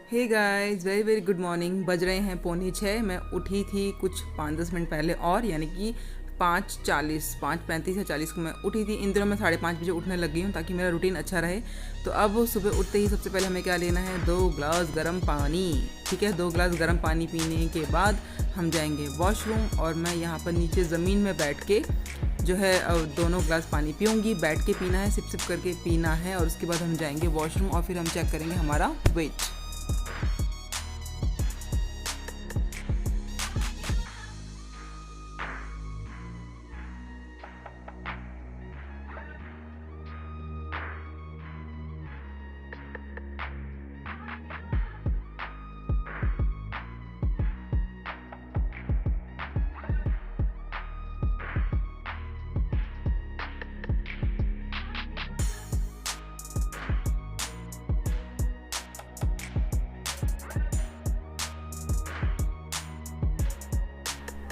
हे guys, very very good morning. बज रहे हैं 5:45। मैं उठी थी कुछ 5-10 मिनट पहले, और यानी कि 5:40, 5:35 या 40 को मैं उठी थी। इन दिनों मैं 5:30 बजे उठने लग गई हूँ ताकि मेरा रूटीन अच्छा रहे। तो अब सुबह उठते ही सबसे पहले हमें क्या लेना है, 2 ग्लास गर्म पानी। ठीक है, 2 ग्लास गर्म पानी पीने के बाद हम जाएंगे वॉशरूम, और मैं यहाँ पर नीचे ज़मीन में बैठ के जो है दोनों ग्लास पानी पीऊँगी। बैठ के पीना है, सिप सिप करके पीना है, और उसके बाद हम जाएंगे वॉशरूम और फिर हम चेक करेंगे हमारा वेट।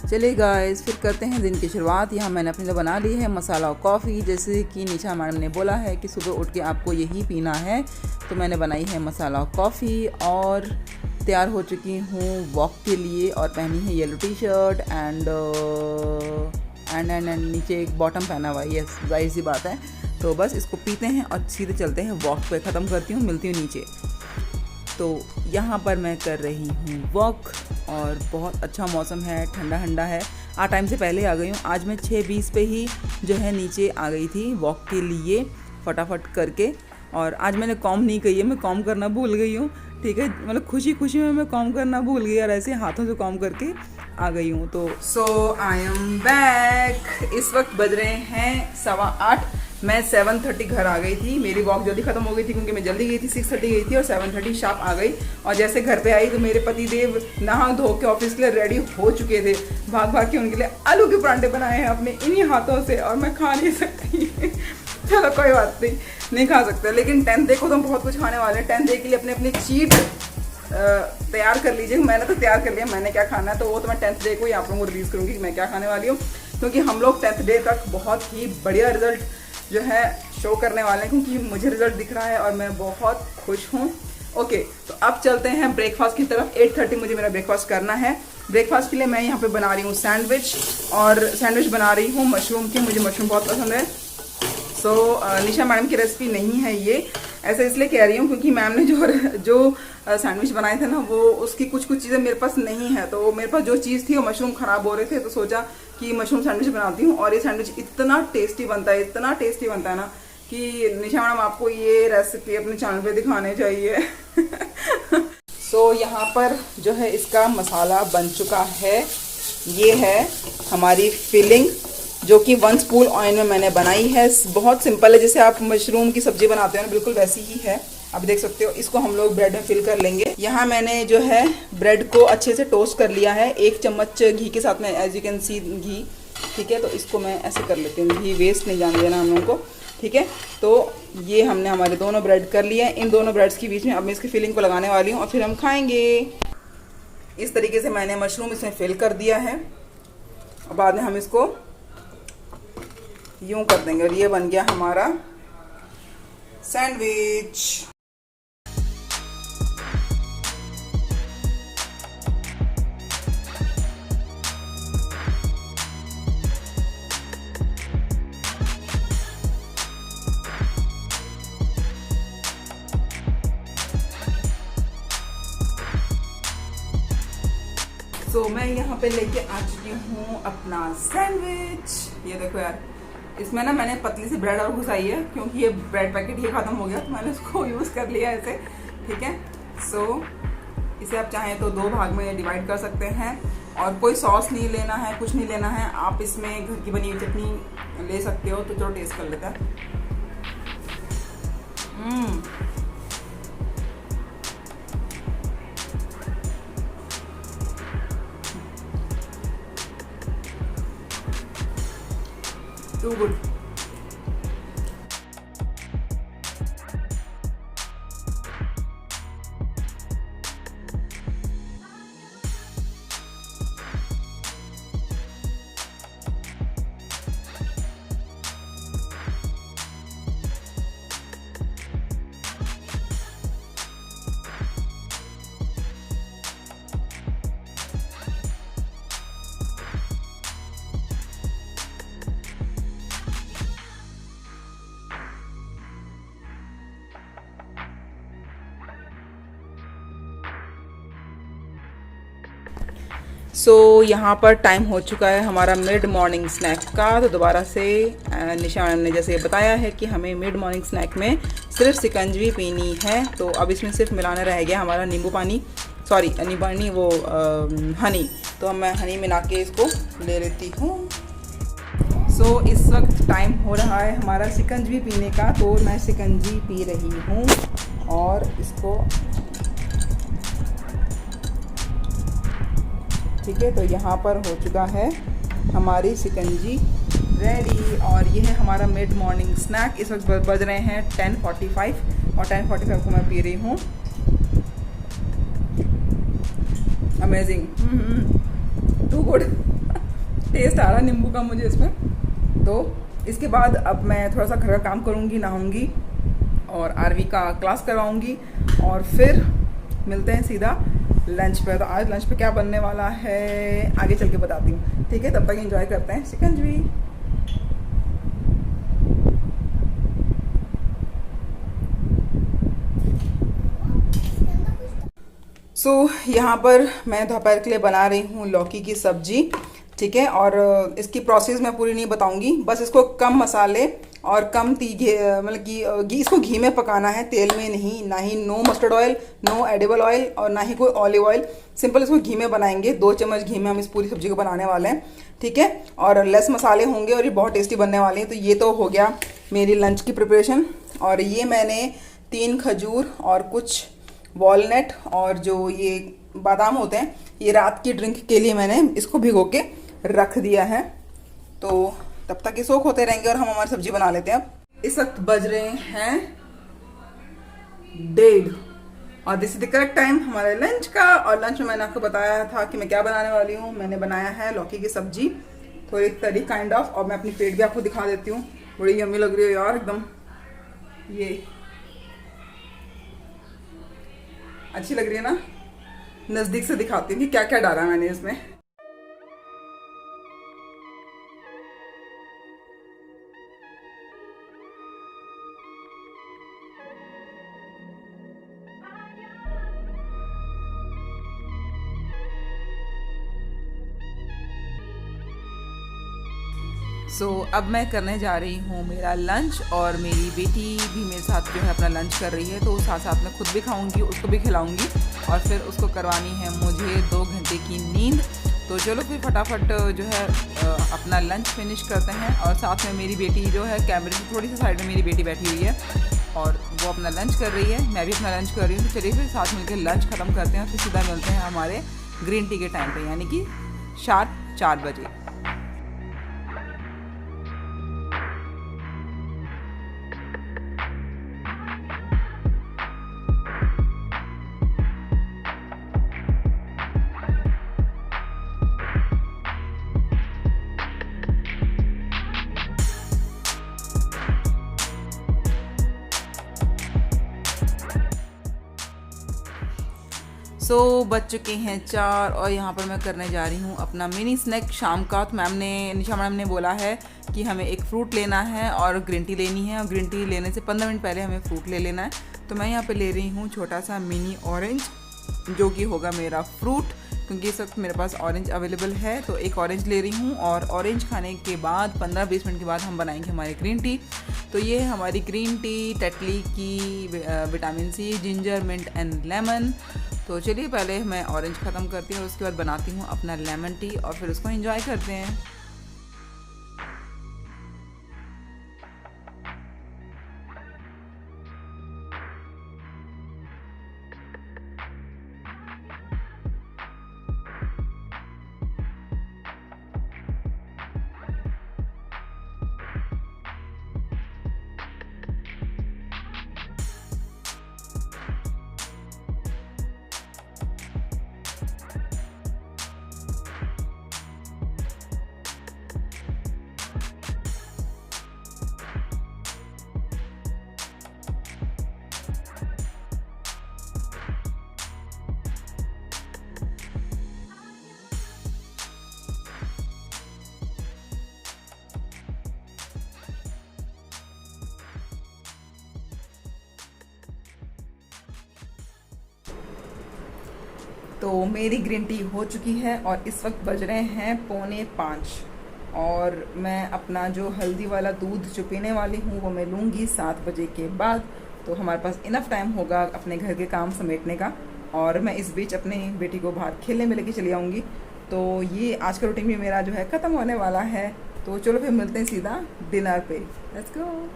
चलिए गाइस, फिर करते हैं दिन की शुरुआत। यहाँ मैंने अपने लिए बना ली है मसाला और कॉफ़ी। जैसे कि निशा मैडम ने बोला है कि सुबह उठ के आपको यही पीना है, तो मैंने बनाई है मसाला और कॉफ़ी और तैयार हो चुकी हूँ वॉक के लिए। और पहनी है येलो टी शर्ट एंड नीचे एक बॉटम पहना हुआ है। ये जाहिर सी बात है। तो बस इसको पीते हैं और सीधे चलते हैं वॉक पे। ख़त्म करती हूँ, मिलती हूँ नीचे। तो यहाँ पर मैं कर रही हूँ वॉक, और बहुत अच्छा मौसम है, ठंडा ठंडा है। टाइम से पहले आ गई हूँ। आज मैं 6:20 पे ही जो है नीचे आ गई थी वॉक के लिए फटाफट करके। और आज मैंने कॉम नहीं की है, मैं कॉम करना भूल गई हूँ। ठीक है, मतलब खुशी खुशी में मैं कॉम करना भूल गई और ऐसे हाथों से कॉम करके आ गई हूँ। तो आई एम बैक। इस वक्त बज रहे हैं 8:15। मैं 7:30 घर आ गई थी। मेरी वॉक जल्दी खत्म हो गई थी क्योंकि मैं जल्दी गई थी, 6:30 गई थी और 7:30 शार्प आ गई। और जैसे घर पे आई तो मेरे पति देव नहा धो के ऑफिस के लिए रेडी हो चुके थे। भाग भाग के उनके लिए आलू के परांठे बनाए हैं अपने इन्हीं हाथों से, और मैं खा नहीं सकती। चलो कोई बात नहीं खा सकते, लेकिन 10th डे को तो बहुत कुछ खाने वाले हैं। 10th डे के लिए अपने अपने चीट तैयार कर लीजिए। मैंने तो तैयार कर लिया, मैंने क्या खाना है, तो वो तो मैं 10th डे को ही आप लोगों को रिलीज़ करूँगी कि मैं क्या खाने वाली हूँ। क्योंकि हम लोग 10th डे तक बहुत ही बढ़िया रिजल्ट जो है शो करने वाले हैं, क्योंकि मुझे रिजल्ट दिख रहा है और मैं बहुत खुश हूँ। ओके, तो अब चलते हैं ब्रेकफास्ट की तरफ। 8:30 मुझे मेरा ब्रेकफास्ट करना है। ब्रेकफास्ट के लिए मैं यहाँ पे बना रही हूँ सैंडविच, और सैंडविच बना रही हूँ मशरूम की। मुझे मशरूम बहुत पसंद है। निशा मैडम की रेसिपी नहीं है ये, ऐसे इसलिए कह रही हूँ क्योंकि मैम ने जो सैंडविच बनाए थे ना, वो उसकी कुछ चीज़ें मेरे पास नहीं है। तो मेरे पास जो चीज़ थी वो मशरूम ख़राब हो रहे थे, तो सोचा कि मशरूम सैंडविच बनाती हूँ। और ये सैंडविच इतना टेस्टी बनता है, इतना टेस्टी बनता है ना कि निशा मैडम आपको ये रेसिपी अपने चैनल पे दिखाने चाहिए। यहाँ पर जो है इसका मसाला बन चुका है। ये है हमारी फिलिंग, जो कि 1 स्पून ऑयल में मैंने बनाई है। बहुत सिंपल है, जैसे आप मशरूम की सब्जी बनाते हो ना, बिल्कुल वैसी ही है। आप देख सकते हो। इसको हम लोग ब्रेड में फिल कर लेंगे। यहाँ मैंने जो है ब्रेड को अच्छे से टोस्ट कर लिया है 1 चम्मच घी के साथ में, एज यू कैन सी घी। ठीक है, तो इसको मैं ऐसे कर लेती हूँ, घी वेस्ट नहीं जाने देना हम लोगों को। ठीक है, तो ये हमने हमारे दोनों ब्रेड कर लिए हैं। इन दोनों ब्रेड्स के बीच में अब मैं इसकी फिलिंग को लगाने वाली हूँ और फिर हम खाएंगे। इस तरीके से मैंने मशरूम इसमें फिल कर दिया है, और बाद में हम इसको यूं कर देंगे, और ये बन गया हमारा सैंडविच। मैं यहाँ पे लेके आ चुकी हूँ अपना सैंडविच। ये देखो यार, इसमें ना मैंने पतली सी ब्रेड और घुसाई है क्योंकि ये ब्रेड पैकेट ये खत्म हो गया, तो मैंने उसको यूज़ कर लिया ऐसे। ठीक है, इसे आप चाहें तो 2 भाग में डिवाइड कर सकते हैं। और कोई सॉस नहीं लेना है, कुछ नहीं लेना है। आप इसमें घर की बनी हुई चटनी ले सकते हो। तो चलो टेस्ट कर लेते हैं। To good. सो यहाँ पर टाइम हो चुका है हमारा मिड मॉर्निंग स्नैक का। तो दोबारा से निशा मैम ने जैसे बताया है कि हमें मिड मॉर्निंग स्नैक में सिर्फ शिकंजवी पीनी है। तो अब इसमें सिर्फ मिलाना रह गया हमारा नींबू पानी, सॉरी नींबू पानी वो हनी। तो मैं हनी मिला के इसको ले लेती हूँ। सो इस वक्त टाइम हो रहा है हमारा शिकंजवी पीने का। तो मैं शिकंजी पी रही हूँ और इसको ठीक है। तो यहाँ पर हो चुका है हमारी शिकंजी रेडी और ये है हमारा मिड मॉर्निंग स्नैक। इस वक्त बज रहे हैं 10:45 और 10:45 को मैं पी रही हूँ। Amazing, too good. टेस्ट आ रहा नींबू का मुझे इसमें। तो इसके बाद अब मैं थोड़ा सा घर का काम करूँगी, नहाऊँगी और आरवी का क्लास करवाऊँगी और फिर मिलते हैं सीधा लंच पे। तो आज लंच पे क्या बनने वाला है आगे चल के बताती हूँ, ठीक है। तब तक एंजॉय करते हैं शिकंजवी। सो यहाँ पर मैं दोपहर के लिए बना रही हूँ लौकी की सब्जी, ठीक है। और इसकी प्रोसेस मैं पूरी नहीं बताऊंगी, बस इसको कम मसाले और कम मतलब कि इसको घी में पकाना है, तेल में नहीं, ना ही no mustard oil, no edible oil और ना ही कोई ऑलिव ऑयल। सिंपल इसको घी में बनाएंगे। 2 चम्मच घी में हम इस पूरी सब्जी को बनाने वाले हैं, ठीक है। और लेस मसाले होंगे और ये बहुत टेस्टी बनने वाले हैं। तो ये तो हो गया मेरी लंच की प्रिपरेशन। और ये मैंने 3 खजूर और कुछ वॉलनट और जो ये बादाम होते हैं, ये रात की ड्रिंक के लिए मैंने इसको भिगो के रख दिया है। तो तब तक ये सोख होते रहेंगे और हम हमारी सब्जी बना लेते हैं। अब इस वक्त बज रहे हैं 1:30 और this is the correct time हमारे लंच का। और लंच में मैंने आपको बताया था कि मैं क्या बनाने वाली हूँ। मैंने बनाया है लौकी की सब्जी, थोड़ी तरी काइंड ऑफ। और मैं अपनी प्लेट भी आपको दिखा देती हूँ, बड़ी यम्मी लग रही है यार एकदम। ये अच्छी लग रही है ना। नज़दीक से दिखाती हूँ कि क्या क्या डाला मैंने इसमें। सो अब मैं करने जा रही हूँ मेरा लंच और मेरी बेटी भी मेरे साथ जो है अपना लंच कर रही है। तो साथ साथ मैं खुद भी खाऊंगी, उसको भी खिलाऊंगी और फिर उसको करवानी है मुझे 2 घंटे की नींद। तो चलो फिर फटाफट जो है अपना लंच फिनिश करते हैं। और साथ में मेरी बेटी जो है कैमरे से थोड़ी सी साइड में मेरी बेटी बैठी हुई है और वो अपना लंच कर रही है, मैं भी अपना लंच कर रही हूँ। तो चलिए फिर साथ मिलकर लंच ख़त्म करते हैं और फिर सीधा मिलते हैं हमारे ग्रीन टी के टाइम पर, यानी कि शार्प 4 बजे। सो बज चुके हैं 4 और यहाँ पर मैं करने जा रही हूँ अपना मिनी स्नैक शाम का। तो निशा मैम ने बोला है कि हमें एक फ़्रूट लेना है और ग्रीन टी लेनी है, और ग्रीन टी लेने से 15 मिनट पहले हमें फ़्रूट ले लेना है। तो मैं यहाँ पे ले रही हूँ छोटा सा मिनी ऑरेंज, जो कि होगा मेरा फ्रूट, क्योंकि इस वक्त मेरे पास ऑरेंज अवेलेबल है। तो एक ऑरेंज ले रही हूँ और ऑरेंज खाने के बाद 15-20 मिनट के बाद हम बनाएंगे हमारी ग्रीन टी। तो ये है हमारी ग्रीन टी टेटली की, vitamin C, ginger, mint and lemon. तो चलिए पहले मैं ऑरेंज ख़त्म करती हूँ और उसके बाद बनाती हूँ अपना लेमन टी और फिर उसको एंजॉय करते हैं। तो मेरी ग्रीन टी हो चुकी है और इस वक्त बज रहे हैं 4:45 और मैं अपना जो हल्दी वाला दूध जो पीने वाली हूँ वो मैं लूँगी 7 बजे के बाद। तो हमारे पास इनफ टाइम होगा अपने घर के काम समेटने का और मैं इस बीच अपनी बेटी को बाहर खेलने में लेके चली आऊँगी। तो ये आज का रूटीन भी मेरा जो है ख़त्म होने वाला है। तो चलो फिर मिलते हैं सीधा डिनर पे। Let's go.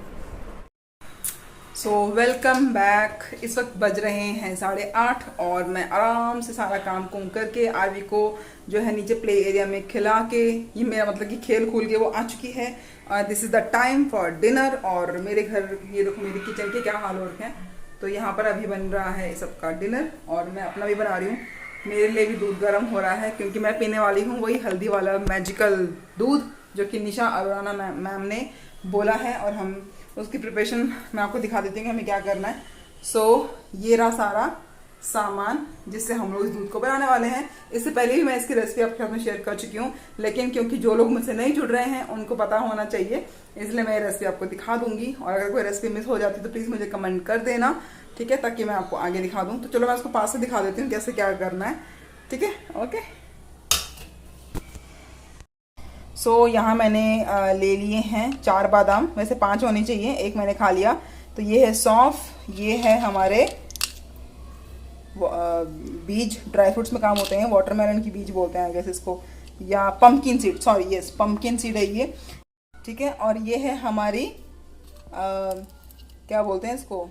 So welcome back. इस वक्त बज रहे हैं 8:30 और मैं आराम से सारा काम कुम करके आरवी को जो है नीचे प्ले एरिया में खिला के, ये मेरा मतलब कि खेल खूल के वो आ चुकी है। This is the time for dinner. और मेरे घर ये देखो मेरी किचन के क्या हाल हो रखे हैं। तो यहाँ पर अभी बन रहा है सबका डिनर और मैं अपना भी बना रही हूँ। मेरे लिए भी दूध गर्म हो रहा है क्योंकि मैं पीने वाली हूँ वही हल्दी वाला मैजिकल दूध जो कि निशा अरोड़ा मैम ने बोला है और हम उसकी प्रिपरेशन मैं आपको दिखा देती हूँ कि हमें क्या करना है। सो ये रहा सारा सामान जिससे हम लोग इस दूध को बनाने वाले हैं। इससे पहले भी मैं इसकी रेसिपी आपके साथ में शेयर कर चुकी हूँ, लेकिन क्योंकि जो लोग मुझसे नहीं जुड़ रहे हैं उनको पता होना चाहिए, इसलिए मैं ये रेसिपी आपको दिखा दूंगी। और अगर कोई रेसिपी मिस हो जाती तो प्लीज़ मुझे कमेंट कर देना, ठीक है, ताकि मैं आपको आगे दिखा दूँ। तो चलो मैं उसको पास से दिखा देती हूँ कैसे क्या करना है, ठीक है। ओके। सो यहाँ मैंने ले लिए हैं 4 बादाम, वैसे 5 होने चाहिए, 1 मैंने खा लिया। तो ये है सौंफ, ये है हमारे बीज, ड्राई फ्रूट्स में काम होते हैं, वाटरमेलन की बीज बोलते हैं वैसे इसको, या pumpkin seed, sorry yes pumpkin seed है ये, ठीक है। और ये है हमारी क्या बोलते हैं इसको,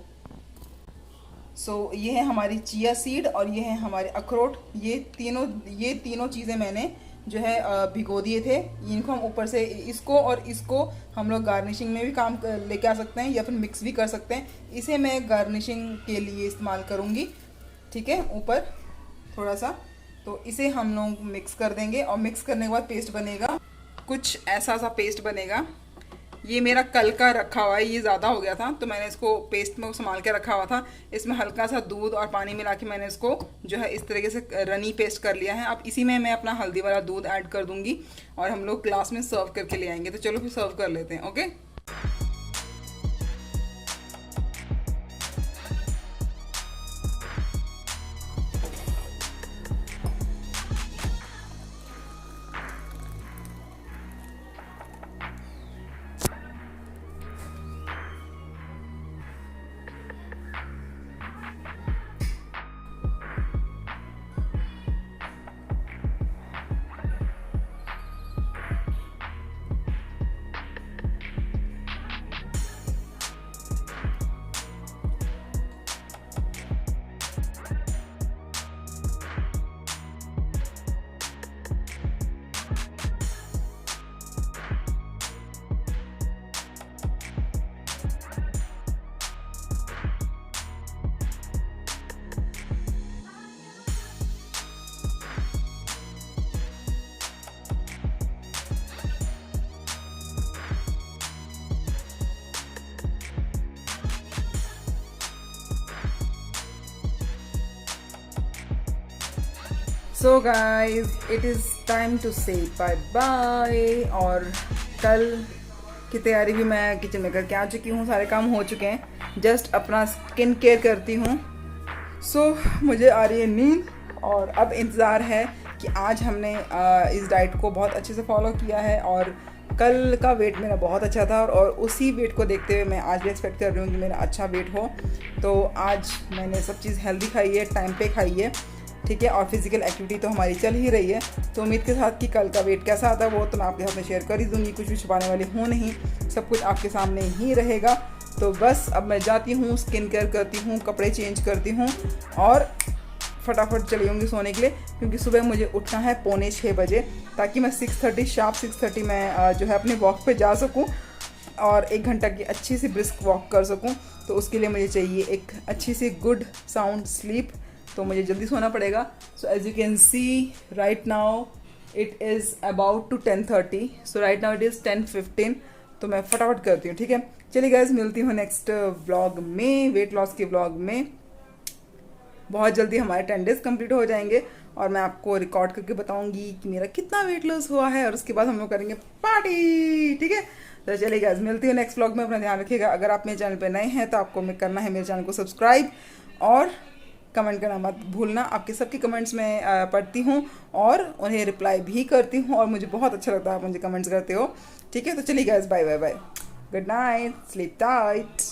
ये है हमारी चिया सीड और ये है हमारे अखरोट। ये तीनों चीज़ें मैंने जो है भिगो दिए थे। इनको हम ऊपर से इसको हम लोग गार्निशिंग में भी काम लेके आ सकते हैं या फिर मिक्स भी कर सकते हैं। इसे मैं गार्निशिंग के लिए इस्तेमाल करूँगी, ठीक है, ऊपर थोड़ा सा। तो इसे हम लोग मिक्स कर देंगे और मिक्स करने के बाद पेस्ट बनेगा, कुछ ऐसा सा पेस्ट बनेगा। ये मेरा कल का रखा हुआ है, ये ज़्यादा हो गया था तो मैंने इसको पेस्ट में संभाल के रखा हुआ था। इसमें हल्का सा दूध और पानी मिला के मैंने इसको जो है इस तरीके से रनी पेस्ट कर लिया है। अब इसी में मैं अपना हल्दी वाला दूध ऐड कर दूंगी और हम लोग ग्लास में सर्व करके ले आएंगे। तो चलो फिर सर्व कर लेते हैं। Okay. So guys it is time to say bye bye. और कल की तैयारी भी मैं किचन में करके आ चुकी हूँ, सारे काम हो चुके हैं, जस्ट अपना स्किन केयर करती हूँ। मुझे आ रही है नींद और अब इंतज़ार है कि आज हमने इस डाइट को बहुत अच्छे से फॉलो किया है और कल का वेट मेरा बहुत अच्छा था और उसी वेट को देखते हुए मैं आज भी एक्सपेक्ट कर रही हूँ कि मेरा अच्छा वेट हो। तो आज मैंने सब चीज़ हेल्दी खाई है, टाइम पे खाई है, ठीक है, और फिजिकल एक्टिविटी तो हमारी चल ही रही है। तो उम्मीद के साथ कि कल का वेट कैसा आता है वो तो मैं आपके साथ में शेयर कर ही दूँगी, कुछ भी छुपाने वाली हूँ नहीं, सब कुछ आपके सामने ही रहेगा। तो बस अब मैं जाती हूँ, स्किन केयर करती हूँ, कपड़े चेंज करती हूँ और फटाफट चली जाऊँगी सोने के लिए, क्योंकि सुबह मुझे उठना है 5:45 बजे, ताकि मैं 6:30 में जो है अपने वॉक पे जा सकूँ और 1 घंटा की अच्छी सी ब्रिस्क वॉक कर सकूँ। तो उसके लिए मुझे चाहिए एक अच्छी सी गुड साउंड स्लीप, तो मुझे जल्दी सोना पड़ेगा। So as you can see right now it is about to 10:30, so right now it is 10:15। तो मैं फटाफट करती हूँ, ठीक है। चलिए गाइस, मिलती हूँ नेक्स्ट व्लॉग में, वेट लॉस के व्लॉग में। बहुत जल्दी हमारे 10 डेज़ कंप्लीट हो जाएंगे और मैं आपको रिकॉर्ड करके बताऊंगी कि मेरा कितना वेट लॉस हुआ है और उसके बाद हम लोग करेंगे पार्टी, ठीक है। तो चलिए गाइस, मिलती हूँ नेक्स्ट व्लॉग में। अपना ध्यान रखिएगा। अगर आप मेरे चैनल पे नए हैं तो आपको करना है मेरे चैनल को सब्सक्राइब और कमेंट करना मत भूलना। आपके सबके कमेंट्स मैं पढ़ती हूँ और उन्हें रिप्लाई भी करती हूँ और मुझे बहुत अच्छा लगता है आप मुझे कमेंट्स करते हो। ठीक है, तो चलिए guys, bye bye bye, good night, sleep tight.